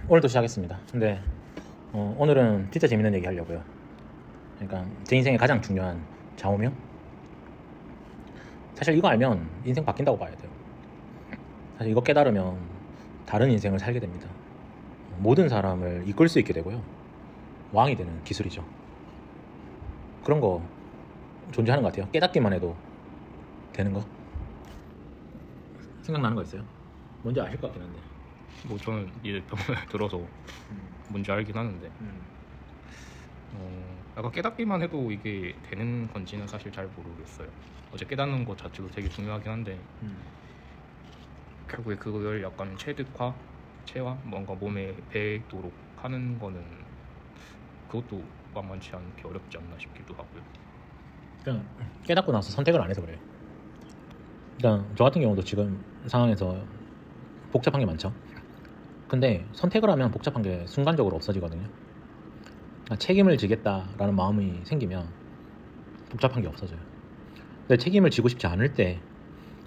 오늘도 시작했습니다. 근데 오늘은 진짜 재밌는 얘기 하려고요. 그러니까 제 인생에 가장 중요한 좌우명? 사실 이거 알면 인생 바뀐다고 봐야 돼요. 사실 이거 깨달으면 다른 인생을 살게 됩니다. 모든 사람을 이끌 수 있게 되고요. 왕이 되는 기술이죠. 그런 거 존재하는 것 같아요. 깨닫기만 해도 되는 거. 생각나는 거 있어요? 뭔지 아실 것 같긴 한데. 뭐 저는 이제 병원을 들어서 뭔지 알긴 하는데 약간 깨닫기만 해도 이게 되는 건지는 사실 잘 모르겠어요. 어제 깨닫는 것 자체도 되게 중요하긴 한데 결국에 그걸 약간 체화 뭔가 몸에 배도록 하는 거는 그것도 만만치 않게 어렵지 않나 싶기도 하고요. 그냥 깨닫고 나서 선택을 안 해서 그래요. 그러니까 저 같은 경우도 지금 상황에서 복잡한 게 많죠. 근데 선택을 하면 복잡한 게 순간적으로 없어지거든요. 그러니까 책임을 지겠다라는 마음이 생기면 복잡한 게 없어져요. 근데 책임을 지고 싶지 않을 때,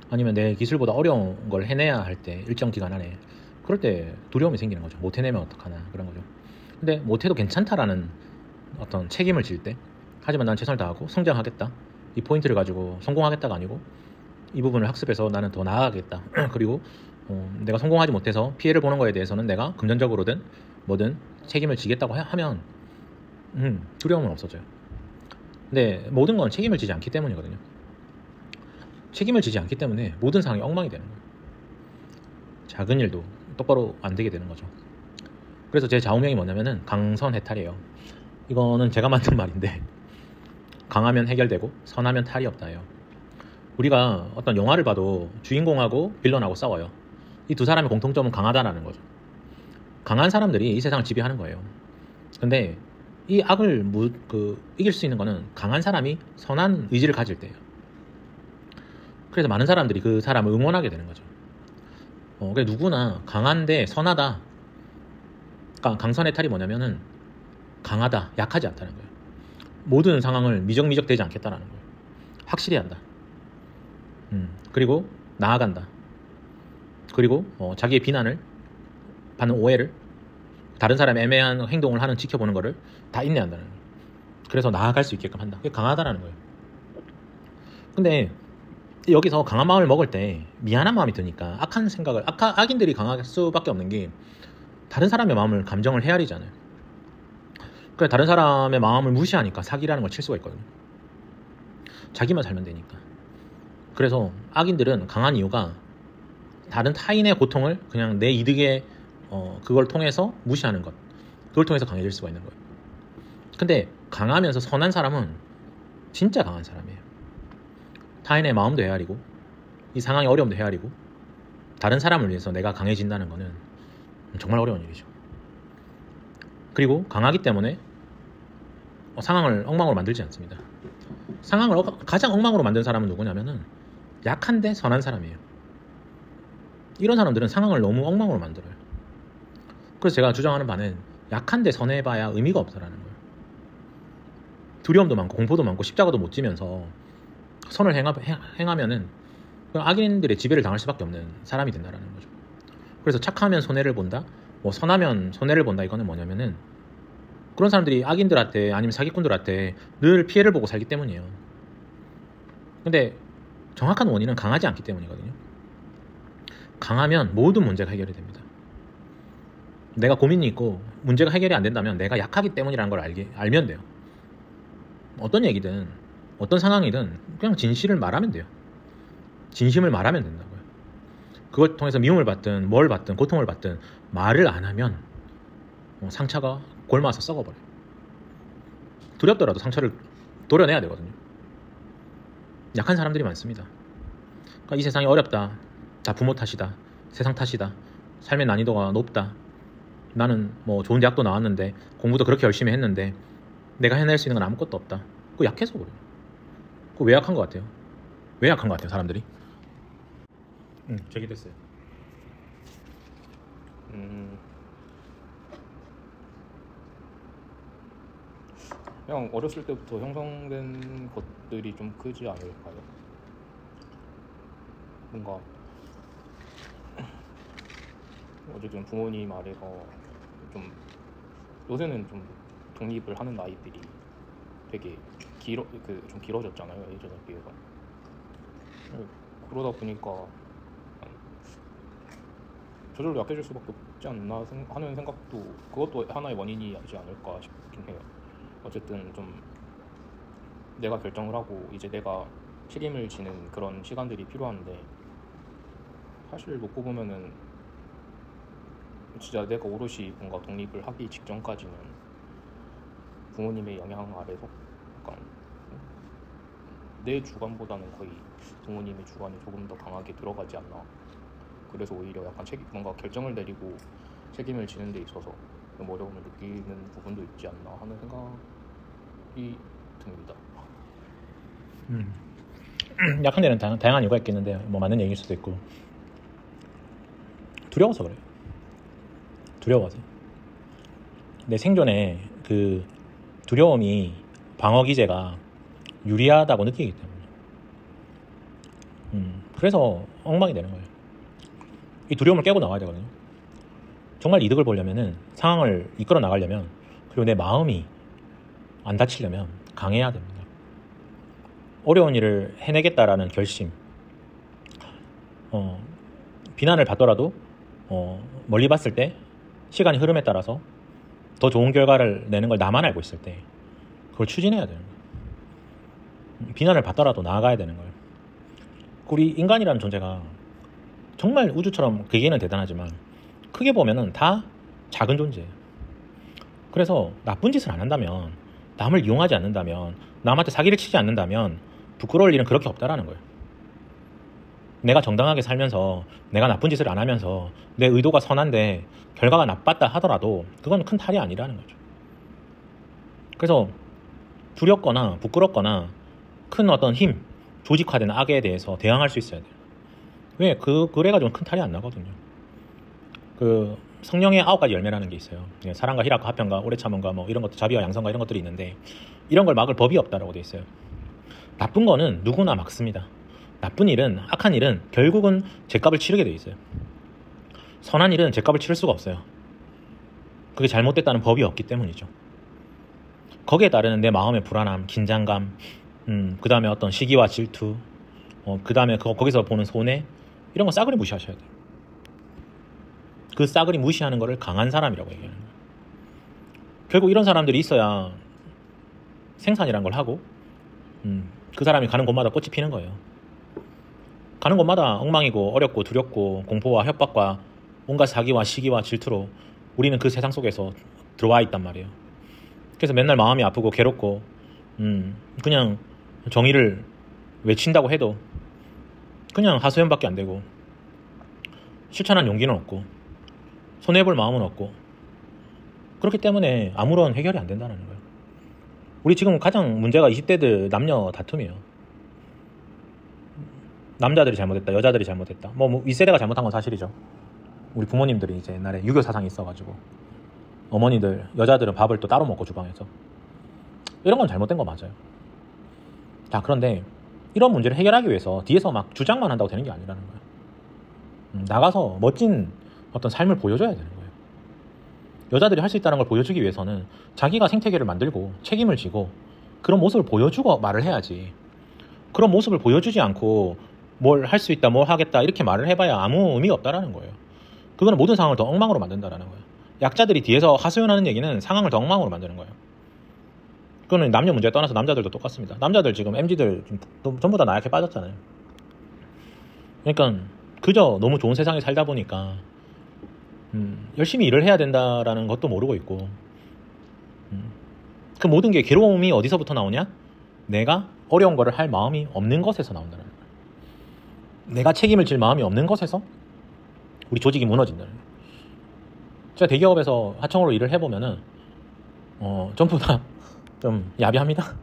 아니면 내 기술보다 어려운 걸 해내야 할 때, 일정 기간 안에, 그럴 때 두려움이 생기는 거죠. 못 해내면 어떡하나, 그런 거죠. 근데 못해도 괜찮다라는 어떤 책임을 질 때, 하지만 난 최선을 다하고 성장하겠다, 이 포인트를 가지고 성공하겠다가 아니고 이 부분을 학습해서 나는 더 나아가겠다 그리고 내가 성공하지 못해서 피해를 보는 거에 대해서는 내가 금전적으로든 뭐든 책임을 지겠다고 하면 두려움은 없어져요. 근데 모든 건 책임을 지지 않기 때문이거든요. 책임을 지지 않기 때문에 모든 상황이 엉망이 되는 거예요. 작은 일도 똑바로 안 되게 되는 거죠. 그래서 제 좌우명이 뭐냐면은 강선해탈이에요. 이거는 제가 만든 말인데, 강하면 해결되고 선하면 탈이 없다예요. 우리가 어떤 영화를 봐도 주인공하고 빌런하고 싸워요. 이 두 사람의 공통점은 강하다라는 거죠. 강한 사람들이 이 세상을 지배하는 거예요. 근데 이 악을 이길 수 있는 거는 강한 사람이 선한 의지를 가질 때예요. 그래서 많은 사람들이 그 사람을 응원하게 되는 거죠. 그러니까 누구나 강한데 선하다. 그러니까 강선의 탈이 뭐냐면은 강하다, 약하지 않다는 거예요. 모든 상황을 미적미적 되지 않겠다라는 거예요. 확실히 한다. 그리고 나아간다. 그리고 자기의 비난을 받는 오해를, 다른 사람의 애매한 행동을 하는 지켜보는 거를 다 인내한다는 거예요. 그래서 나아갈 수 있게끔 한다. 그게 강하다라는 거예요. 근데 여기서 강한 마음을 먹을 때 미안한 마음이 드니까 악한 생각을, 악인들이 강할 수밖에 없는 게 다른 사람의 마음을, 감정을 헤아리잖아요. 그래, 다른 사람의 마음을 무시하니까 사기라는 걸 칠 수가 있거든요. 자기만 살면 되니까. 그래서 악인들은 강한 이유가 다른 타인의 고통을 그냥 내 이득에 그걸 통해서 무시하는 것, 그걸 통해서 강해질 수가 있는 거예요. 근데 강하면서 선한 사람은 진짜 강한 사람이에요. 타인의 마음도 헤아리고 이 상황의 어려움도 헤아리고 다른 사람을 위해서 내가 강해진다는 거는 정말 어려운 일이죠. 그리고 강하기 때문에 상황을 엉망으로 만들지 않습니다. 상황을 가장 엉망으로 만든 사람은 누구냐면은 약한데 선한 사람이에요. 이런 사람들은 상황을 너무 엉망으로 만들어요. 그래서 제가 주장하는 바는 약한데 선해봐야 의미가 없다라는 거예요. 두려움도 많고 공포도 많고 십자가도 못 지면서 선을 행하면은 악인들의 지배를 당할 수밖에 없는 사람이 된다라는 거죠. 그래서 착하면 손해를 본다, 선하면 손해를 본다, 이거는 뭐냐면은 그런 사람들이 악인들한테 아니면 사기꾼들한테 늘 피해를 보고 살기 때문이에요. 근데 정확한 원인은 강하지 않기 때문이거든요. 강하면 모든 문제가 해결이 됩니다. 내가 고민이 있고 문제가 해결이 안 된다면 내가 약하기 때문이라는 걸 알면 돼요. 어떤 얘기든 어떤 상황이든 그냥 진실을 말하면 돼요. 진심을 말하면 된다고요. 그걸 통해서 미움을 받든 뭘 받든 고통을 받든 말을 안 하면 상처가 골마서 썩어버려요. 두렵더라도 상처를 도려내야 되거든요. 약한 사람들이 많습니다. 그러니까 이 세상이 어렵다, 다 부모 탓이다, 세상 탓이다, 삶의 난이도가 높다, 나는 좋은 대학도 나왔는데 공부도 그렇게 열심히 했는데 내가 해낼 수 있는 건 아무것도 없다, 그거 약해서 그래요. 그거 왜 약한 것 같아요? 왜 약한 것 같아요, 사람들이? 저기 됐어요. 그냥 어렸을 때부터 형성된 것들이 좀 크지 않을까요? 뭔가 어쨌든 부모님 아래서 좀 요새는 좀 독립을 하는 나이들이 되게 좀 길어졌잖아요, 예전에 비해서. 그러다 보니까 저절로 약해질 수밖에 없지 않나 하는 생각도, 그것도 하나의 원인이지 않을까 싶긴 해요. 어쨌든 좀 내가 결정을 하고 이제 내가 책임을 지는 그런 시간들이 필요한데, 사실 놓고 보면은 진짜 내가 오롯이 뭔가 독립을 하기 직전까지는 부모님의 영향 아래서 약간 내 주관보다는 거의 부모님의 주관이 조금 더 강하게 들어가지 않나. 그래서 오히려 약간 뭔가 결정을 내리고 책임을 지는 데 있어서 좀 어려움을 느끼는 부분도 있지 않나 하는 생각이 듭니다. 약한 데는 다양한 이유가 있겠는데 뭐 맞는 얘기일 수도 있고, 두려워서 그래요. 두려워서. 내 생존에 그 두려움이 방어 기제가 유리하다고 느끼기 때문에 그래서 엉망이 되는 거예요. 이 두려움을 깨고 나가야 되거든요. 정말 이득을 보려면은, 상황을 이끌어 나가려면, 그리고 내 마음이 안 다치려면 강해야 됩니다. 어려운 일을 해내겠다라는 결심, 비난을 받더라도 멀리 봤을 때 시간이 흐름에 따라서 더 좋은 결과를 내는 걸 나만 알고 있을 때 그걸 추진해야 되는 거예요. 비난을 받더라도 나아가야 되는 거예요. 우리 인간이라는 존재가 정말 우주처럼 크기는 대단하지만 크게 보면은 다 작은 존재예요. 그래서 나쁜 짓을 안 한다면, 남을 이용하지 않는다면, 남한테 사기를 치지 않는다면 부끄러울 일은 그렇게 없다라는 거예요. 내가 정당하게 살면서 내가 나쁜 짓을 안 하면서 내 의도가 선한데 결과가 나빴다 하더라도 그건 큰 탈이 아니라는 거죠. 그래서 두렵거나 부끄럽거나 큰 어떤 힘, 조직화된 악에 대해서 대항할 수 있어야 돼요. 왜? 그래가지고 큰 탈이 안 나거든요. 그 성령의 9가지 열매라는 게 있어요. 사랑과 희락과 화평과 오래 참음과 뭐 이런 것도, 자비와 양선과 이런 것들이 있는데, 이런 걸 막을 법이 없다라고 돼 있어요. 나쁜 거는 누구나 막습니다. 나쁜 일은, 악한 일은 결국은 죗값을 치르게 돼 있어요. 선한 일은 죗값을 치를 수가 없어요. 그게 잘못됐다는 법이 없기 때문이죠. 거기에 따르는 내 마음의 불안함, 긴장감, 그 다음에 어떤 시기와 질투, 그 다음에 거기서 보는 손해, 이런 거 싸그리 무시하셔야 돼요. 그 싸그리 무시하는 거를 강한 사람이라고 얘기하는 거예요. 결국 이런 사람들이 있어야 생산이란 걸 하고, 그 사람이 가는 곳마다 꽃이 피는 거예요. 가는 곳마다 엉망이고 어렵고 두렵고 공포와 협박과 온갖 사기와 시기와 질투로 우리는 그 세상 속에서 들어와 있단 말이에요. 그래서 맨날 마음이 아프고 괴롭고, 그냥 정의를 외친다고 해도 그냥 하소연밖에 안 되고, 실천한 용기는 없고, 손해볼 마음은 없고, 그렇기 때문에 아무런 해결이 안 된다는 거예요. 우리 지금 가장 문제가 20대들 남녀 다툼이에요. 남자들이 잘못했다, 여자들이 잘못했다. 뭐 윗세대가 잘못한 건 사실이죠. 우리 부모님들이 이제 옛날에 유교 사상이 있어가지고 어머니들, 여자들은 밥을 또 따로 먹고 주방에서, 이런 건 잘못된 거 맞아요. 자, 그런데 이런 문제를 해결하기 위해서 뒤에서 막 주장만 한다고 되는 게 아니라는 거예요. 나가서 멋진 어떤 삶을 보여줘야 되는 거예요. 여자들이 할 수 있다는 걸 보여주기 위해서는 자기가 생태계를 만들고 책임을 지고 그런 모습을 보여주고 말을 해야지, 그런 모습을 보여주지 않고 뭘 할 수 있다, 뭘 하겠다 이렇게 말을 해봐야 아무 의미가 없다라는 거예요. 그거는 모든 상황을 더 엉망으로 만든다라는 거예요. 약자들이 뒤에서 하소연하는 얘기는 상황을 더 엉망으로 만드는 거예요. 그거는 남녀 문제에 떠나서 남자들도 똑같습니다. 남자들 지금 MZ들 전부 다 나약해 빠졌잖아요. 그러니까 그저 너무 좋은 세상에 살다 보니까 열심히 일을 해야 된다라는 것도 모르고 있고, 그 모든 게 괴로움이 어디서부터 나오냐? 내가 어려운 거를 할 마음이 없는 것에서 나온다는 거예요. 내가 책임을 질 마음이 없는 것에서 우리 조직이 무너진다는 거예요. 제가 대기업에서 하청으로 일을 해보면은 전부 다 좀 야비합니다.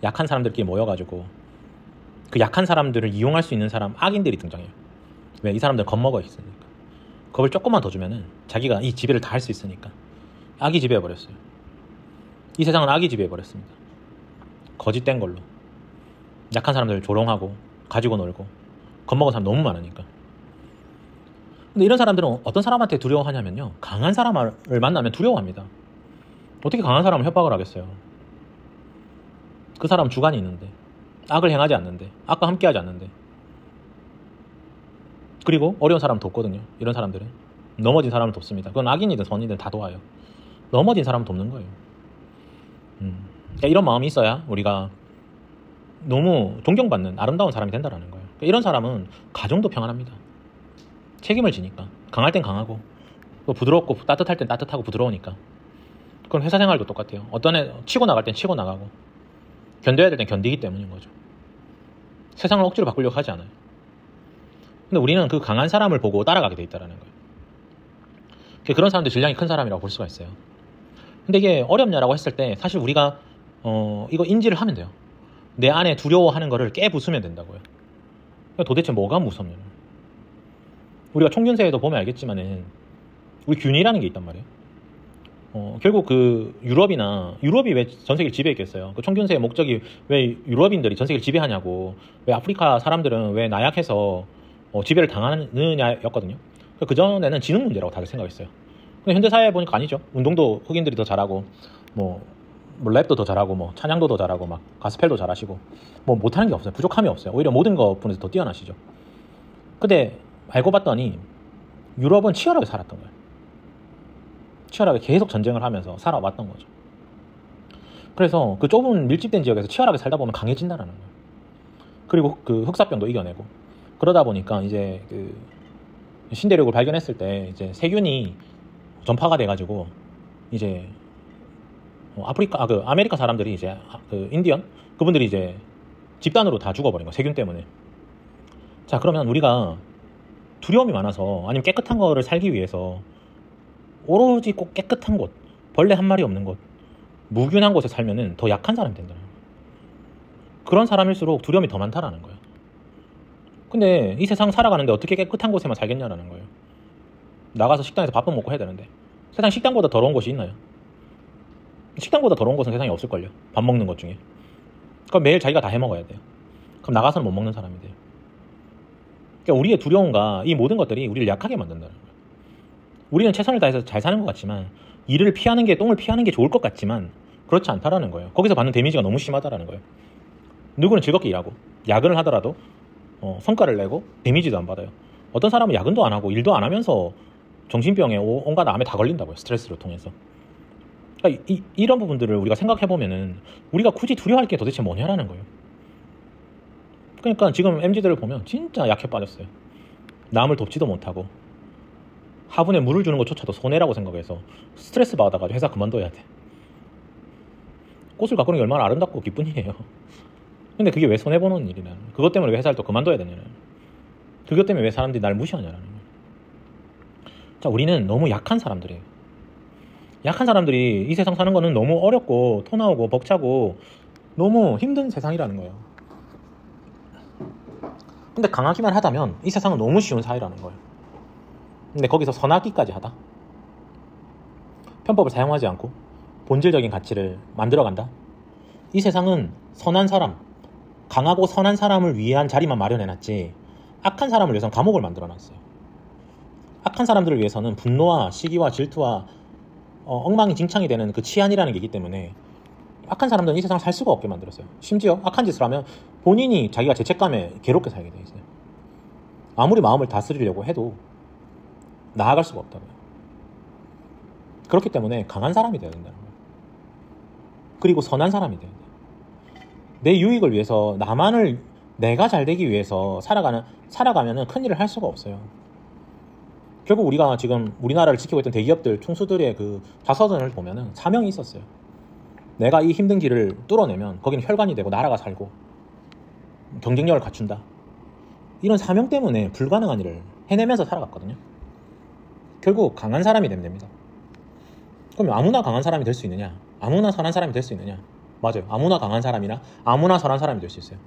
약한 사람들끼리 모여가지고 그 약한 사람들을 이용할 수 있는 사람, 악인들이 등장해요. 왜? 이 사람들 겁먹어 있으니까. 겁을 조금만 더 주면은 자기가 이 지배를 다 할 수 있으니까 악이 지배해버렸어요. 이 세상은 악이 지배해버렸습니다. 거짓된 걸로 약한 사람들을 조롱하고 가지고 놀고 겁먹은 사람 너무 많으니까. 근데 이런 사람들은 어떤 사람한테 두려워하냐면요, 강한 사람을 만나면 두려워합니다. 어떻게 강한 사람을 협박을 하겠어요? 그 사람 주관이 있는데, 악을 행하지 않는데, 악과 함께하지 않는데. 그리고 어려운 사람 돕거든요. 이런 사람들은 넘어진 사람을 돕습니다. 그건 악인이든 선이든 다 도와요. 넘어진 사람을 돕는 거예요. 그러니까 이런 마음이 있어야 우리가 너무 존경받는 아름다운 사람이 된다는 거예요. 그러니까 이런 사람은 가정도 평안합니다. 책임을 지니까. 강할 땐 강하고, 또 부드럽고 따뜻할 땐 따뜻하고 부드러우니까. 그건 회사 생활도 똑같아요. 어떤 애 치고 나갈 땐 치고 나가고, 견뎌야 될 땐 견디기 때문인 거죠. 세상을 억지로 바꾸려고 하지 않아요. 근데 우리는 그 강한 사람을 보고 따라가게 돼 있다는 거예요. 그런 사람들 질량이 큰 사람이라고 볼 수가 있어요. 근데 이게 어렵냐라고 했을 때 사실 우리가 이거 인지를 하면 돼요. 내 안에 두려워하는 거를 깨부수면 된다고요. 도대체 뭐가 무섭냐. 우리가 총균세에도 보면 알겠지만은 우리 균이라는 게 있단 말이에요. 결국 그 유럽이 왜 전 세계를 지배했겠어요? 그 총균세의 목적이 왜 유럽인들이 전 세계를 지배하냐고, 왜 아프리카 사람들은 왜 나약해서 지배를 당하느냐였거든요. 그 전에는 지능 문제라고 다들 생각했어요. 근데 현대 사회에 보니까 아니죠. 운동도 흑인들이 더 잘하고, 뭐 랩도 더 잘하고, 뭐 찬양도 더 잘하고, 막 가스펠도 잘하시고, 뭐 못하는 게 없어요. 부족함이 없어요. 오히려 모든 것분에서 더 뛰어나시죠. 근데 알고 봤더니 유럽은 치열하게 살았던 거예요. 치열하게 계속 전쟁을 하면서 살아왔던 거죠. 그래서 그 좁은 밀집된 지역에서 치열하게 살다 보면 강해진다는 거예요. 그리고 그 흑사병도 이겨내고, 그러다 보니까 이제 그 신대륙을 발견했을 때 이제 세균이 전파가 돼가지고 이제 아메리카 사람들이 이제 그 인디언 그분들이 이제 집단으로 다 죽어버린 거예요. 세균 때문에. 자, 그러면 우리가 두려움이 많아서, 아니면 깨끗한 거를 살기 위해서 오로지 꼭 깨끗한 곳, 벌레 한 마리 없는 곳, 무균한 곳에 살면은 더 약한 사람이 된다는 거예요. 그런 사람일수록 두려움이 더 많다라는 거예요. 근데 이 세상 살아가는데 어떻게 깨끗한 곳에만 살겠냐라는 거예요. 나가서 식당에서 밥도 먹고 해야 되는데, 세상 식당보다 더러운 곳이 있나요? 식당보다 더러운 곳은 세상에 없을걸요. 밥 먹는 것 중에. 그럼 매일 자기가 다 해먹어야 돼요. 그럼 나가서는 못 먹는 사람이 돼요. 그러니까 우리의 두려움과 이 모든 것들이 우리를 약하게 만든다는 거예요. 우리는 최선을 다해서 잘 사는 것 같지만, 이를 피하는 게, 똥을 피하는 게 좋을 것 같지만 그렇지 않다라는 거예요. 거기서 받는 데미지가 너무 심하다라는 거예요. 누구는 즐겁게 일하고 야근을 하더라도 성과를 내고 데미지도 안 받아요. 어떤 사람은 야근도 안 하고 일도 안 하면서 정신병에 온갖 암에 다 걸린다고요. 스트레스를 통해서. 그러니까 이런 부분들을 우리가 생각해보면은 우리가 굳이 두려워할 게 도대체 뭐냐라는 거예요. 그러니까 지금 MZ들을 보면 진짜 약해 빠졌어요. 남을 돕지도 못하고, 화분에 물을 주는 것조차도 손해라고 생각해서 스트레스 받아가지고 회사 그만둬야 돼. 꽃을 가꾸는 게 얼마나 아름답고 기쁜 일이에요. 근데 그게 왜 손해보는 일이냐, 그것 때문에 왜 회사를 또 그만둬야 되냐는, 그것 때문에 왜 사람들이 날 무시하냐라는 거예요. 자, 우리는 너무 약한 사람들이에요. 약한 사람들이 이 세상 사는 거는 너무 어렵고 토 나오고 벅차고 너무 힘든 세상이라는 거예요. 근데 강하기만 하다면 이 세상은 너무 쉬운 사회라는 거예요. 근데 거기서 선하기까지 하다, 편법을 사용하지 않고 본질적인 가치를 만들어간다. 이 세상은 선한 사람, 강하고 선한 사람을 위한 자리만 마련해놨지, 악한 사람을 위해서는 감옥을 만들어놨어요. 악한 사람들을 위해서는 분노와 시기와 질투와 엉망진창이 되는 그 치안이라는 게 있기 때문에 악한 사람들은 이 세상을 살 수가 없게 만들었어요. 심지어 악한 짓을 하면 본인이 자기가 죄책감에 괴롭게 살게 돼 있어요. 아무리 마음을 다스리려고 해도 나아갈 수가 없다고요. 그렇기 때문에 강한 사람이 되어야 된다는 거예요. 그리고 선한 사람이 되어야 돼요. 내 유익을 위해서, 내가 잘 되기 위해서 살아가면은 큰일을 할 수가 없어요. 결국 우리가 지금 우리나라를 지키고 있던 대기업들 총수들의 그 자서전을 보면은 사명이 있었어요. 내가 이 힘든 길을 뚫어내면 거기는 혈관이 되고 나라가 살고 경쟁력을 갖춘다. 이런 사명 때문에 불가능한 일을 해내면서 살아갔거든요. 결국 강한 사람이 되면 됩니다. 그럼 아무나 강한 사람이 될 수 있느냐? 아무나 선한 사람이 될 수 있느냐? 맞아요. 아무나 강한 사람이나 아무나 선한 사람이 될 수 있어요.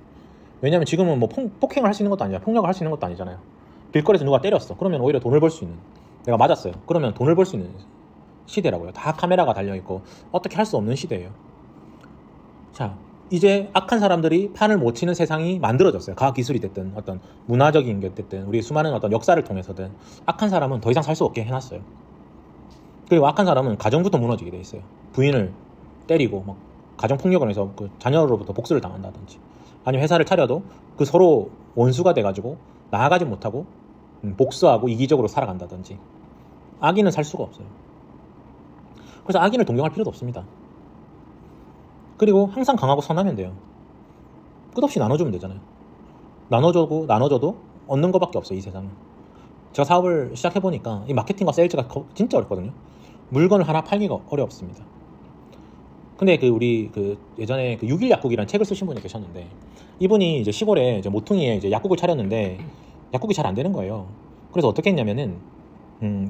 왜냐면 지금은 뭐 폭행을 할 수 있는 것도 아니잖아요. 폭력을 할 수 있는 것도 아니잖아요. 길거리에서 누가 때렸어. 그러면 오히려 돈을 벌 수 있는, 내가 맞았어요. 그러면 돈을 벌 수 있는 시대라고요. 다 카메라가 달려있고 어떻게 할 수 없는 시대예요. 자, 이제 악한 사람들이 판을 못 치는 세상이 만들어졌어요. 과학기술이 됐든 어떤 문화적인 게 됐든 우리 수많은 어떤 역사를 통해서든 악한 사람은 더 이상 살 수 없게 해놨어요. 그리고 악한 사람은 가정부터 무너지게 돼 있어요. 부인을 때리고 막 가정폭력을 해서 그 자녀로부터 복수를 당한다든지, 아니면 회사를 차려도 그 서로 원수가 돼가지고 나아가지 못하고 복수하고 이기적으로 살아간다든지. 악인은 살 수가 없어요. 그래서 악인을 동경할 필요도 없습니다. 그리고 항상 강하고 선하면 돼요. 끝없이 나눠주면 되잖아요. 나눠줘도 얻는 것밖에 없어요, 이 세상은. 제가 사업을 시작해보니까 이 마케팅과 세일즈가 진짜 어렵거든요. 물건을 하나 팔기가 어렵습니다. 근데 우리 예전에 6일 약국이라는 책을 쓰신 분이 계셨는데, 이분이 이제 시골에 이제 모퉁이에 이제 약국을 차렸는데 약국이 잘 안 되는 거예요. 그래서 어떻게 했냐면은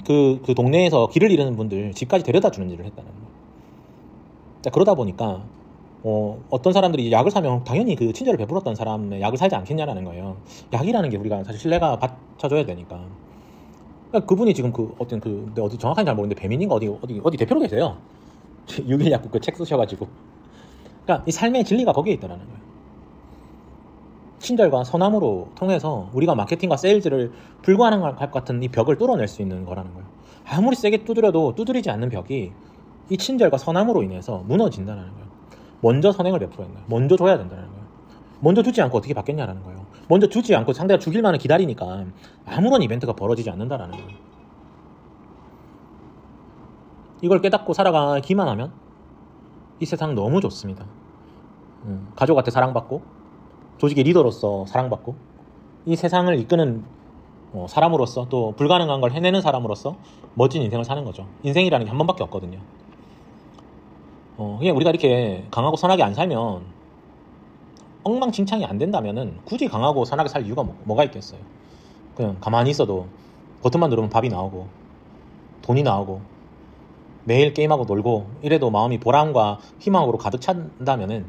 그 동네에서 길을 잃는 분들 집까지 데려다 주는 일을 했다는 거예요. 자, 그러다 보니까 어떤 사람들이 약을 사면 당연히 그 친절을 베풀었던 사람의 약을 사지 않겠냐라는 거예요. 약이라는 게 우리가 사실 신뢰가 받쳐줘야 되니까. 그러니까 그분이 지금 어디 정확하게 잘 모르는데 배민인가 어디 대표로 계세요. 6일 약국 그 책 쓰셔가지고. 그러니까 이 삶의 진리가 거기에 있다라는 거예요. 친절과 선함으로 통해서 우리가 마케팅과 세일즈를 불가능한 것 같은 이 벽을 뚫어낼 수 있는 거라는 거예요. 아무리 세게 두드려도 두드리지 않는 벽이 이 친절과 선함으로 인해서 무너진다는 거예요. 먼저 선행을 베풀어야 된다. 먼저 줘야 된다는 거예요. 먼저 주지 않고 어떻게 받겠냐라는 거예요. 먼저 주지 않고 상대가 주길 만을 기다리니까 아무런 이벤트가 벌어지지 않는다라는 거예요. 이걸 깨닫고 살아가기만 하면 이 세상 너무 좋습니다. 가족한테 사랑받고, 조직의 리더로서 사랑받고, 이 세상을 이끄는 사람으로서, 또 불가능한 걸 해내는 사람으로서 멋진 인생을 사는 거죠. 인생이라는 게 한 번밖에 없거든요. 그냥 우리가 이렇게 강하고 선하게 안 살면, 엉망진창이 안 된다면은 굳이 강하고 선하게 살 이유가 뭐가 있겠어요. 그냥 가만히 있어도 버튼만 누르면 밥이 나오고 돈이 나오고 매일 게임하고 놀고 이래도 마음이 보람과 희망으로 가득 찬다면은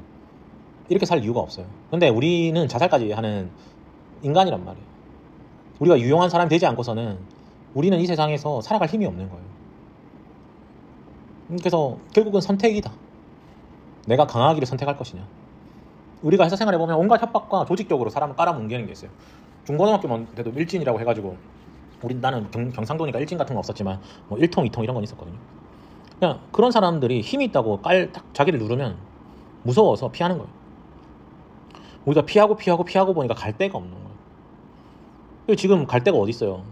이렇게 살 이유가 없어요. 근데 우리는 자살까지 하는 인간이란 말이에요. 우리가 유용한 사람이 되지 않고서는 우리는 이 세상에서 살아갈 힘이 없는 거예요. 그래서 결국은 선택이다. 내가 강하기를 선택할 것이냐. 우리가 회사 생활해 보면 온갖 협박과 조직적으로 사람을 깔아뭉개는 게 있어요. 중고등학교만 돼도 일진이라고 해가지고, 나는 경상도니까 일진 같은 건 없었지만 뭐 1통, 2통 이런 건 있었거든요. 그냥 그런 사람들이 힘이 있다고 딱 자기를 누르면 무서워서 피하는 거예요. 우리가 피하고 보니까 갈 데가 없는 거예요. 지금 갈 데가 어디 있어요?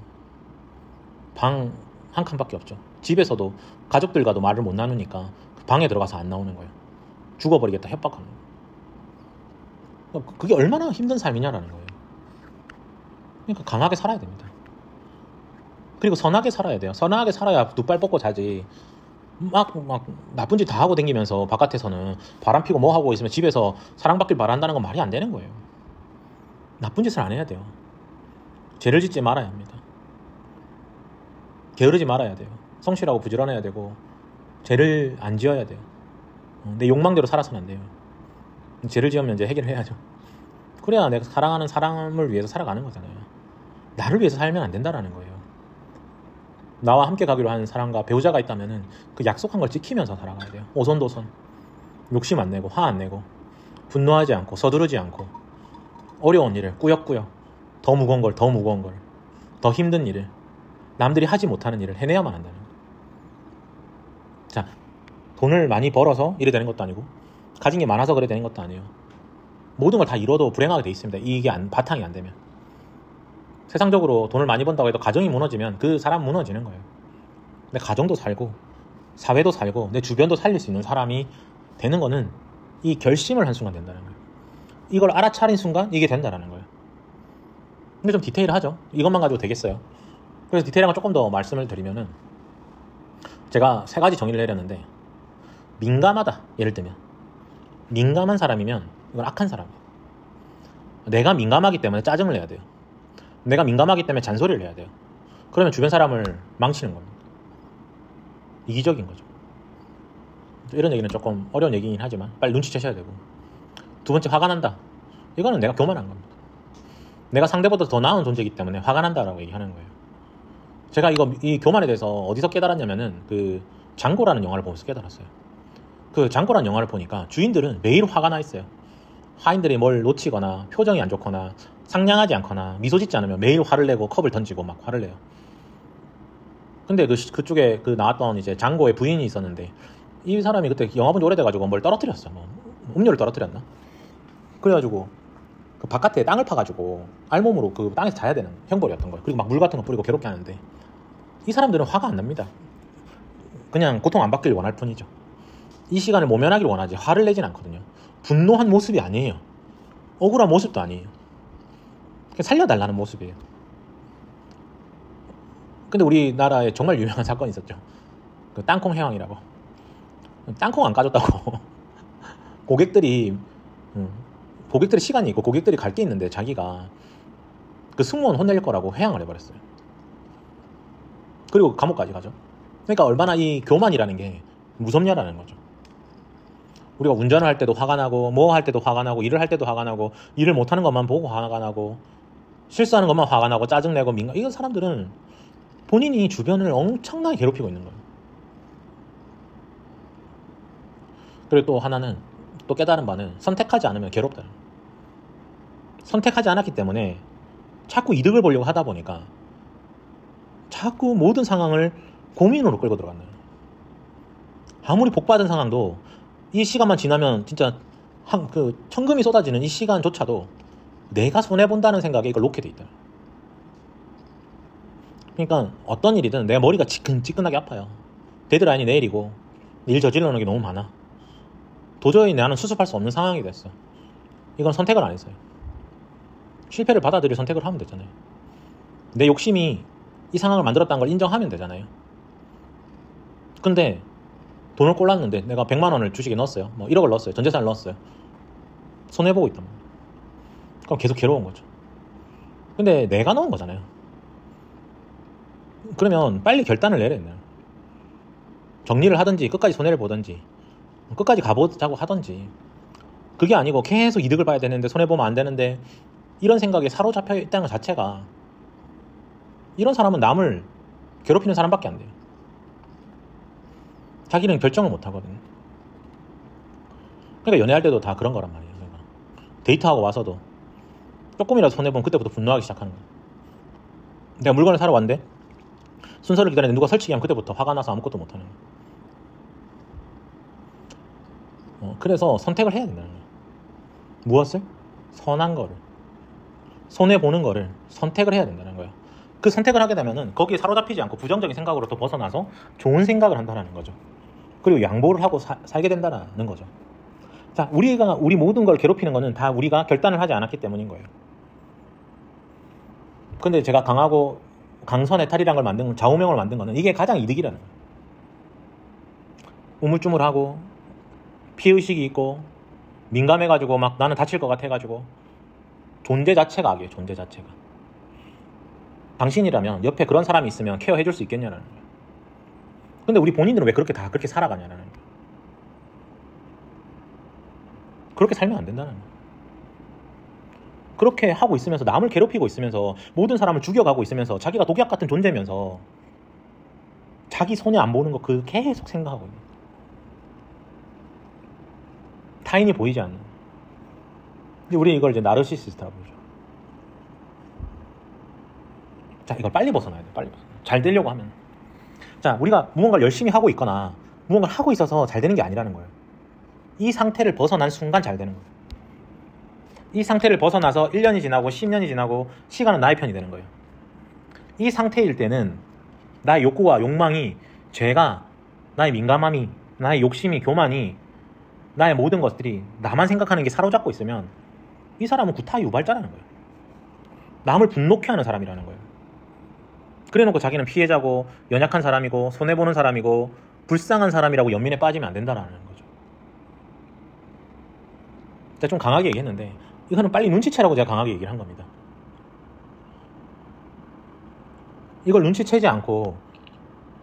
방 한 칸밖에 없죠. 집에서도 가족들과도 말을 못 나누니까 그 방에 들어가서 안 나오는 거예요. 죽어버리겠다 협박하는 거예요. 그게 얼마나 힘든 삶이냐라는 거예요. 그러니까 강하게 살아야 됩니다. 그리고 선하게 살아야 돼요. 선하게 살아야 두발 뻗고 자지. 막 나쁜 짓 다 하고 다니면서 바깥에서는 바람 피고 뭐 하고 있으면 집에서 사랑받길 바란다는 건 말이 안 되는 거예요. 나쁜 짓을 안 해야 돼요. 죄를 짓지 말아야 합니다. 게으르지 말아야 돼요. 성실하고 부지런해야 되고 죄를 안 지어야 돼요. 내 욕망대로 살아서는 안 돼요. 죄를 지으면 이제 해결해야죠. 그래야 내가 사랑하는 사람을 위해서 살아가는 거잖아요. 나를 위해서 살면 안 된다라는 거예요. 나와 함께 가기로 한 사람과 배우자가 있다면은 그 약속한 걸 지키면서 살아가야 돼요. 오손도손. 욕심 안 내고 화 안 내고 분노하지 않고 서두르지 않고 어려운 일을 꾸역꾸역 더 무거운 걸 더 힘든 일을 남들이 하지 못하는 일을 해내야만 한다는 거예요. 자, 돈을 많이 벌어서 이래 되는 것도 아니고 가진 게 많아서 그래 되는 것도 아니에요. 모든 걸 다 이뤄도 불행하게 돼 있습니다. 이게 바탕이 안 되면. 세상적으로 돈을 많이 번다고 해도 가정이 무너지면 그 사람 무너지는 거예요. 내 가정도 살고 사회도 살고 내 주변도 살릴 수 있는 사람이 되는 거는 이 결심을 한 순간 된다는 거예요. 이걸 알아차린 순간 이게 된다는 거예요. 근데 좀 디테일하죠. 이것만 가지고 되겠어요. 그래서 디테일한 걸 조금 더 말씀을 드리면은, 제가 3가지 정의를 내렸는데, 민감하다. 예를 들면 민감한 사람이면 이건 악한 사람이에요. 내가 민감하기 때문에 짜증을 내야 돼요. 내가 민감하기 때문에 잔소리를 해야 돼요. 그러면 주변 사람을 망치는 겁니다. 이기적인 거죠. 이런 얘기는 조금 어려운 얘기긴 하지만 빨리 눈치채셔야 되고. 2번째, 화가 난다. 이거는 내가 교만한 겁니다. 내가 상대보다 더 나은 존재이기 때문에 화가 난다라고 얘기하는 거예요. 제가 이 교만에 대해서 어디서 깨달았냐면은 그 장고라는 영화를 보면서 깨달았어요. 그 장고라는 영화를 보니까 주인들은 매일 화가 나 있어요. 화인들이 뭘 놓치거나 표정이 안 좋거나 상냥하지 않거나 미소 짓지 않으면 매일 화를 내고 컵을 던지고 막 화를 내요. 근데 그쪽에 그 나왔던 이제 장고의 부인이 있었는데 이 사람이 그때 영화 본 지 오래돼가지고 뭘 떨어뜨렸어. 뭐 음료를 떨어뜨렸나? 그래가지고 그 바깥에 땅을 파가지고 알몸으로 그 땅에서 자야 되는 형벌이었던 거예요. 그리고 막 물 같은 거 뿌리고 괴롭게 하는데 이 사람들은 화가 안 납니다. 그냥 고통 안 받길 원할 뿐이죠. 이 시간을 모면하길 원하지 화를 내진 않거든요. 분노한 모습이 아니에요. 억울한 모습도 아니에요. 그냥 살려달라는 모습이에요. 근데 우리나라에 정말 유명한 사건이 있었죠. 그 땅콩 해왕이라고. 땅콩 안 까줬다고 고객들이 시간이 있고 고객들이 갈 게 있는데 자기가 그 승무원 혼낼 거라고 회항을 해버렸어요. 그리고 감옥까지 가죠. 그러니까 얼마나 이 교만이라는 게 무섭냐라는 거죠. 우리가 운전을 할 때도 화가 나고 뭐 할 때도 화가 나고 일을 할 때도 화가 나고 일을 못하는 것만 보고 화가 나고 실수하는 것만 화가 나고 짜증내고 이런 사람들은 본인이 주변을 엄청나게 괴롭히고 있는 거예요. 그리고 또 하나는 또 깨달은 바는 선택하지 않으면 괴롭다. 선택하지 않았기 때문에 자꾸 이득을 보려고 하다 보니까 자꾸 모든 상황을 고민으로 끌고 들어간다. 아무리 복받은 상황도 이 시간만 지나면 진짜 천금이 쏟아지는 이 시간조차도 내가 손해본다는 생각에 이걸 놓게 돼 있다. 그러니까 어떤 일이든 내 머리가 지끈지끈하게 아파요. 데드라인이 내일이고 일 저질러 놓은 게 너무 많아. 도저히 나는 수습할 수 없는 상황이 됐어. 이건 선택을 안 했어요. 실패를 받아들일 선택을 하면 되잖아요. 내 욕심이 이 상황을 만들었다는 걸 인정하면 되잖아요. 근데 돈을 꼴랐는데 내가 100만 원을 주식에 넣었어요. 뭐 1억을 넣었어요. 전재산을 넣었어요. 손해보고 있단 말이에요. 그럼 계속 괴로운 거죠. 근데 내가 넣은 거잖아요. 그러면 빨리 결단을 내려야 돼요. 정리를 하든지 끝까지 손해를 보든지 끝까지 가보자고 하든지. 그게 아니고 계속 이득을 봐야 되는데 손해보면 안 되는데 이런 생각에 사로잡혀 있다는 것 자체가, 이런 사람은 남을 괴롭히는 사람밖에 안 돼요. 자기는 결정을 못 하거든요. 그러니까 연애할 때도 다 그런 거란 말이에요. 그러니까 데이트하고 와서도 조금이라도 손해보면 그때부터 분노하기 시작하는 거예요. 내가 물건을 사러 왔는데 순서를 기다리는데 누가 설치기 하면 그때부터 화가 나서 아무것도 못하는 거예요. 그래서 선택을 해야 된다는 거예요. 무엇을? 선한 거를, 손해보는 거를 선택을 해야 된다는 거예요. 그 선택을 하게 되면은 거기에 사로잡히지 않고 부정적인 생각으로부터 벗어나서 좋은 생각을 한다는 거죠. 그리고 양보를 하고 살게 된다는 거죠. 자, 우리 모든 걸 괴롭히는 거는 다 우리가 결단을 하지 않았기 때문인 거예요. 근데 제가 강하고 강선해탈이라는 걸 만든, 좌우명을 만든 거는 이게 가장 이득이라는 거예요. 우물쭈물하고 피의식이 있고 민감해가지고 막 나는 다칠 것 같아가지고 존재 자체가 악이에요. 존재 자체가. 당신이라면 옆에 그런 사람이 있으면 케어해줄 수 있겠냐는 거예요. 근데 우리 본인들은 왜 그렇게 다 그렇게 살아가냐는 거예요. 그렇게 살면 안 된다는 거예요. 그렇게 하고 있으면서 남을 괴롭히고 있으면서 모든 사람을 죽여가고 있으면서 자기가 독약 같은 존재면서 자기 손해 안 보는 거 그 계속 생각하고 있는 거예요. 타인이 보이지 않는. 근데 우리 이걸 이제 나르시시스트라고 부르죠. 자, 이걸 빨리 벗어나야 돼. 빨리 벗어나. 잘 되려고 하면. 자, 우리가 무언가를 열심히 하고 있거나 무언가를 하고 있어서 잘 되는 게 아니라는 거예요. 이 상태를 벗어난 순간 잘 되는 거예요. 이 상태를 벗어나서 1년이 지나고 10년이 지나고 시간은 나의 편이 되는 거예요. 이 상태일 때는 나의 욕구와 욕망이, 죄가, 나의 민감함이, 나의 욕심이, 교만이, 나의 모든 것들이 나만 생각하는 게 사로잡고 있으면 이 사람은 구타 유발자라는 거예요. 남을 분노케 하는 사람이라는 거예요. 그래놓고 자기는 피해자고 연약한 사람이고 손해보는 사람이고 불쌍한 사람이라고 연민에 빠지면 안 된다는 거죠. 제가 좀 강하게 얘기했는데 이거는 빨리 눈치채라고 제가 강하게 얘기를 한 겁니다. 이걸 눈치채지 않고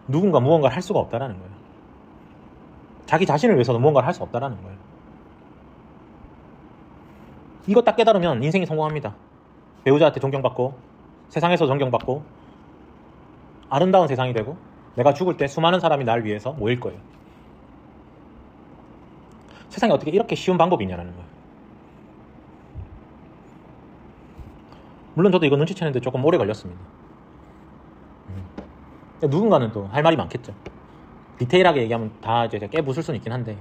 누군가 무언가를 할 수가 없다는 거예요. 자기 자신을 위해서도 무언가를 할 수 없다는 거예요. 이거 딱 깨달으면 인생이 성공합니다. 배우자한테 존경받고 세상에서 존경받고 아름다운 세상이 되고 내가 죽을 때 수많은 사람이 날 위해서 모일 거예요. 세상에 어떻게 이렇게 쉬운 방법이 있냐는 거예요. 물론 저도 이거 눈치채는데 조금 오래 걸렸습니다. 누군가는 또 할 말이 많겠죠. 디테일하게 얘기하면 다 이제 깨부술 수는 있긴 한데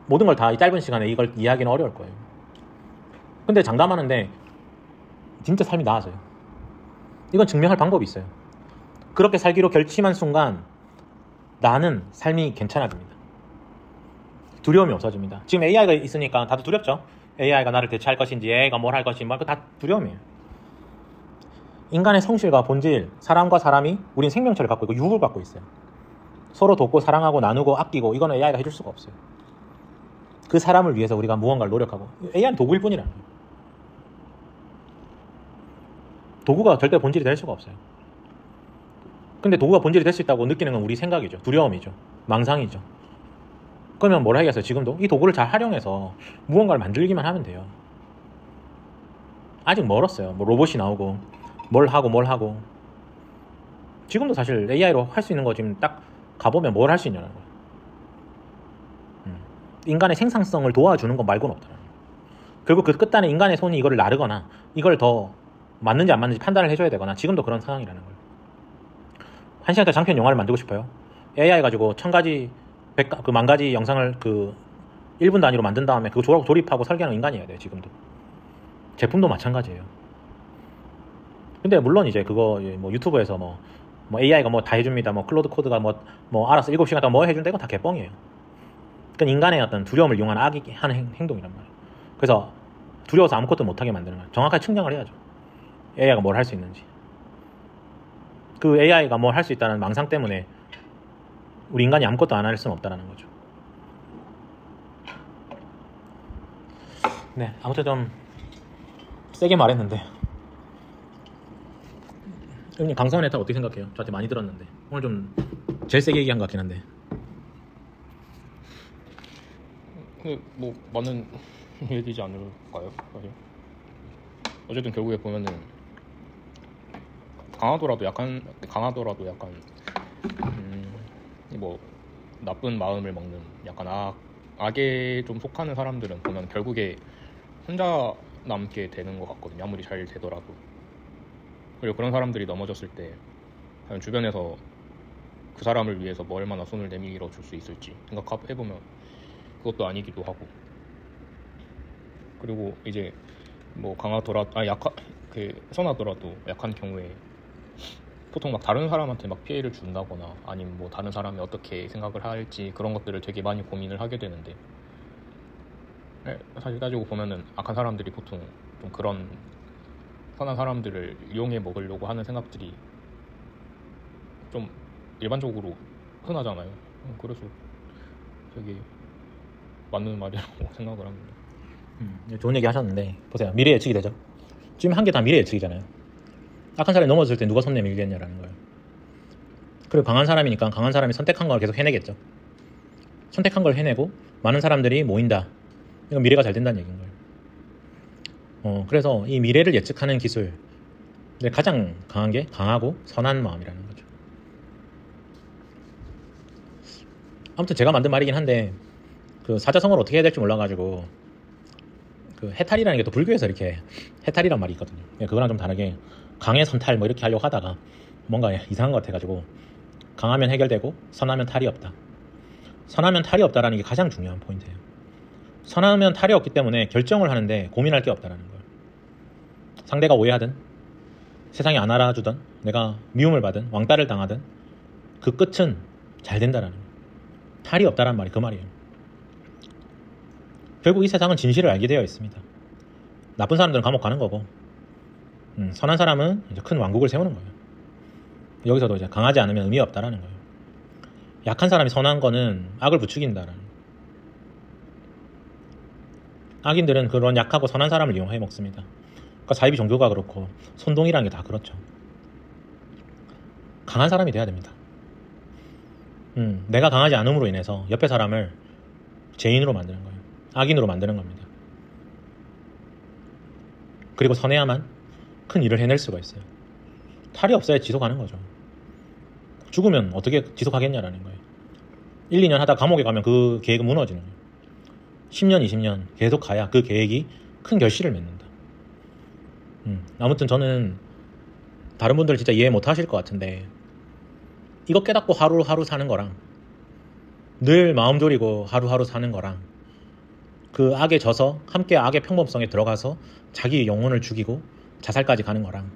모든 걸 다 짧은 시간에 이걸 이해하기는 어려울 거예요. 근데 장담하는데 진짜 삶이 나아져요. 이건 증명할 방법이 있어요. 그렇게 살기로 결심한 순간 나는 삶이 괜찮아집니다. 두려움이 없어집니다. 지금 AI가 있으니까 다들 두렵죠? AI가 나를 대체할 것인지, AI가 뭘 할 것인지, 그거 다 두려움이에요. 인간의 성실과 본질, 사람과 사람이 우린 생명체를 갖고 있고 육을 갖고 있어요. 서로 돕고 사랑하고 나누고 아끼고 이거는 AI가 해줄 수가 없어요. 그 사람을 위해서 우리가 무언가를 노력하고 AI는 도구일 뿐이라는 거예요. 도구가 절대 본질이 될 수가 없어요. 근데 도구가 본질이 될 수 있다고 느끼는 건 우리 생각이죠. 두려움이죠. 망상이죠. 그러면 뭘 하겠어요? 지금도 이 도구를 잘 활용해서 무언가를 만들기만 하면 돼요. 아직 멀었어요. 뭐 로봇이 나오고 뭘 하고 지금도 사실 AI로 할 수 있는 거 지금 딱 가보면 뭘 할 수 있냐는 거예요. 인간의 생산성을 도와주는 것 말고는 없더라고요. 결국 그 끝단에 인간의 손이 이거를 나르거나 이걸 더 맞는지 안 맞는지 판단을 해줘야 되거나 지금도 그런 상황이라는 거예요. 1시간짜리 장편 영화를 만들고 싶어요. AI 가지고 1000가지, 100, 그 10,000가지 영상을 그 1분 단위로 만든 다음에 그거 조립하고 설계하는 인간이어야 돼요. 지금도. 제품도 마찬가지예요. 근데 물론 이제 그거 뭐 유튜브에서 뭐 AI가 뭐 다 해줍니다. 뭐 클로드 코드가 뭐 알아서 7시간 동안 뭐 해준다. 이건 다 개뻥이에요. 그건 인간의 어떤 두려움을 이용한 악이 하는 행동이란 말이에요. 그래서 두려워서 아무것도 못하게 만드는 거예요. 정확하게 측정을 해야죠. AI가 뭘 할 수 있는지. 그 AI가 뭘 할 수 있다는 망상 때문에 우리 인간이 아무것도 안 할 수는 없다는 거죠. 네, 아무튼 좀 세게 말했는데 형님 강성원 애타 어떻게 생각해요? 저한테 많이 들었는데 오늘 좀 제일 세게 얘기한 것 같긴 한데 뭐 많은 얘기지 않을까요? 사실 어쨌든 결국에 보면은 강하더라도 약간 뭐 나쁜 마음을 먹는 약간 악에 좀 속하는 사람들은 보면 결국에 혼자 남게 되는 것 같거든요. 아무리 잘 되더라도. 그리고 그런 사람들이 넘어졌을 때 과연 주변에서 그 사람을 위해서 뭐 얼마나 손을 내밀어 줄 수 있을지 생각해보면 그것도 아니기도 하고. 그리고 이제 뭐 선하더라도 약한 경우에 보통 막 다른 사람한테 막 피해를 준다거나 아니면 뭐 다른 사람이 어떻게 생각을 할지 그런 것들을 되게 많이 고민을 하게 되는데 사실 따지고 보면은 악한 사람들이 보통 좀 그런 선한 사람들을 이용해 먹으려고 하는 생각들이 좀 일반적으로 흔하잖아요. 그래서 되게 맞는 말이라고 생각을 합니다. 좋은 얘기 하셨는데 보세요. 미래 예측이 되죠. 지금 한 개 다 미래 예측이잖아요. 악한 사람이 넘어졌을 때 누가 손 내밀겠냐라는 거예요. 그리고 강한 사람이니까 강한 사람이 선택한 걸 계속 해내겠죠. 선택한 걸 해내고 많은 사람들이 모인다. 이건 미래가 잘 된다는 얘기인 거예요. 그래서 이 미래를 예측하는 기술 가장 강한 게 강하고 선한 마음이라는 거죠. 아무튼 제가 만든 말이긴 한데 그 사자성어를 어떻게 해야 될지 몰라가지고 그 해탈이라는 게 또 불교에서 이렇게 해탈이란 말이 있거든요. 그거랑 좀 다르게 강의 선탈 뭐 이렇게 하려고 하다가 뭔가 이상한 것 같아가지고 강하면 해결되고 선하면 탈이 없다. 선하면 탈이 없다라는 게 가장 중요한 포인트예요. 선하면 탈이 없기 때문에 결정을 하는데 고민할 게 없다라는 거예요. 상대가 오해하든 세상이 안 알아주든 내가 미움을 받든 왕따를 당하든 그 끝은 잘 된다라는 거예요. 탈이 없다라는 말이 그 말이에요. 결국 이 세상은 진실을 알게 되어 있습니다. 나쁜 사람들은 감옥 가는 거고 선한 사람은 이제 큰 왕국을 세우는 거예요. 여기서도 이제 강하지 않으면 의미 없다라는 거예요. 약한 사람이 선한 거는 악을 부추긴다라는 거예요. 악인들은 그런 약하고 선한 사람을 이용해 먹습니다. 그러니까 사이비 종교가 그렇고 선동이라는 게 다 그렇죠. 강한 사람이 돼야 됩니다. 내가 강하지 않음으로 인해서 옆에 사람을 죄인으로 만드는 거예요. 악인으로 만드는 겁니다. 그리고 선해야만 큰 일을 해낼 수가 있어요. 탈이 없어야 지속하는 거죠. 죽으면 어떻게 지속하겠냐라는 거예요. 1, 2년 하다 감옥에 가면 그 계획은 무너지는 거예요. 10년, 20년 계속 가야 그 계획이 큰 결실을 맺는다. 아무튼 저는 다른 분들 진짜 이해 못 하실 것 같은데 이거 깨닫고 하루하루 사는 거랑 늘 마음 졸이고 하루하루 사는 거랑 그 악에 져서 함께 악의 평범성에 들어가서 자기 영혼을 죽이고 자살까지 가는 거랑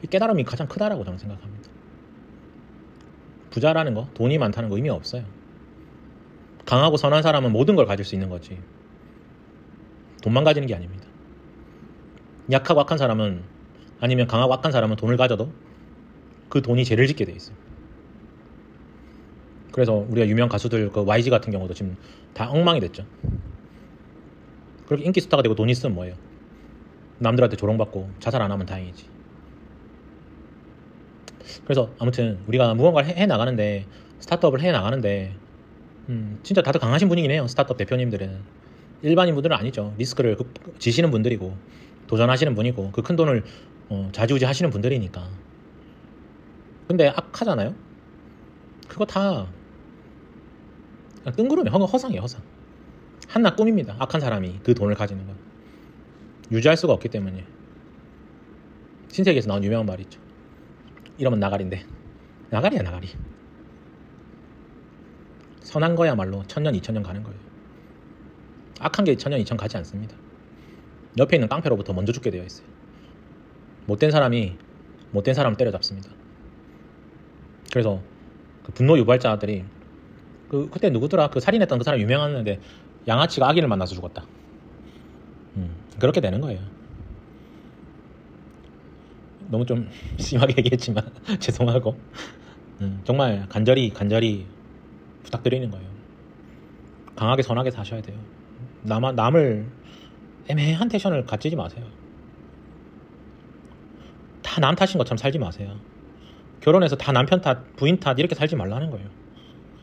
이 깨달음이 가장 크다라고 저는 생각합니다. 부자라는 거, 돈이 많다는 거 의미 없어요. 강하고 선한 사람은 모든 걸 가질 수 있는 거지 돈만 가지는 게 아닙니다. 약하고 악한 사람은 아니면 강하고 악한 사람은 돈을 가져도 그 돈이 죄를 짓게 돼 있어요. 그래서 우리가 유명 가수들 그 YG 같은 경우도 지금 다 엉망이 됐죠. 그렇게 인기 스타가 되고 돈 있으면 뭐예요? 남들한테 조롱받고 자살 안 하면 다행이지. 그래서 아무튼 우리가 무언가를 해 나가는데 스타트업을 해 나가는데 진짜 다들 강하신 분이긴 해요. 스타트업 대표님들은 일반인 분들은 아니죠. 리스크를 지시는 분들이고 도전하시는 분이고 그 큰 돈을 좌지우지 하시는 분들이니까. 근데 악하잖아요. 그거 다 그냥 뜬구름이 허상이에요. 허상. 한낱 꿈입니다. 악한 사람이 그 돈을 가지는 건 유지할 수가 없기 때문에. 신세계에서 나온 유명한 말이 있죠. 이러면 나가리인데 나가리야 나가리. 선한 거야말로 1000년 2000년 가는 거예요. 악한 게 1000년 2000년 가지 않습니다. 옆에 있는 깡패로부터 먼저 죽게 되어 있어요. 못된 사람이 못된 사람을 때려잡습니다. 그래서 그 분노 유발자들이 그때 누구더라? 그 살인했던 그 사람 유명한데 양아치가 아기를 만나서 죽었다. 그렇게 되는 거예요. 너무 좀 심하게 얘기했지만 죄송하고 정말 간절히 부탁드리는 거예요. 강하게 선하게 사셔야 돼요. 남을 애매한 텐션을 갖지 마세요. 다 남 탓인 것처럼 살지 마세요. 결혼해서 다 남편 탓, 부인 탓 이렇게 살지 말라는 거예요.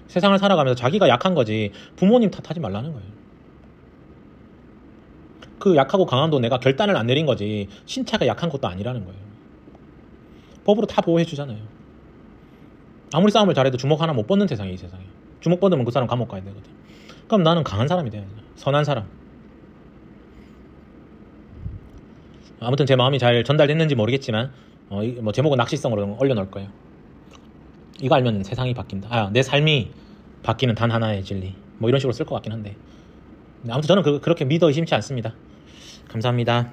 세상을 살아가면서 자기가 약한 거지 부모님 탓하지 말라는 거예요. 그 약하고 강함도 내가 결단을 안 내린 거지 신체가 약한 것도 아니라는 거예요. 법으로 다 보호해 주잖아요. 아무리 싸움을 잘해도 주먹 하나 못 뻗는 세상이에요. 이 세상에. 주먹 뻗으면 그 사람 감옥 가야 되거든. 그럼 나는 강한 사람이 돼야죠. 선한 사람. 아무튼 제 마음이 잘 전달됐는지 모르겠지만 뭐 제목은 낚시성으로 올려놓을 거예요. 이거 알면 세상이 바뀐다. 내 삶이 바뀌는 단 하나의 진리. 뭐 이런 식으로 쓸 것 같긴 한데 아무튼 저는 그렇게 믿어 의심치 않습니다. 감사합니다.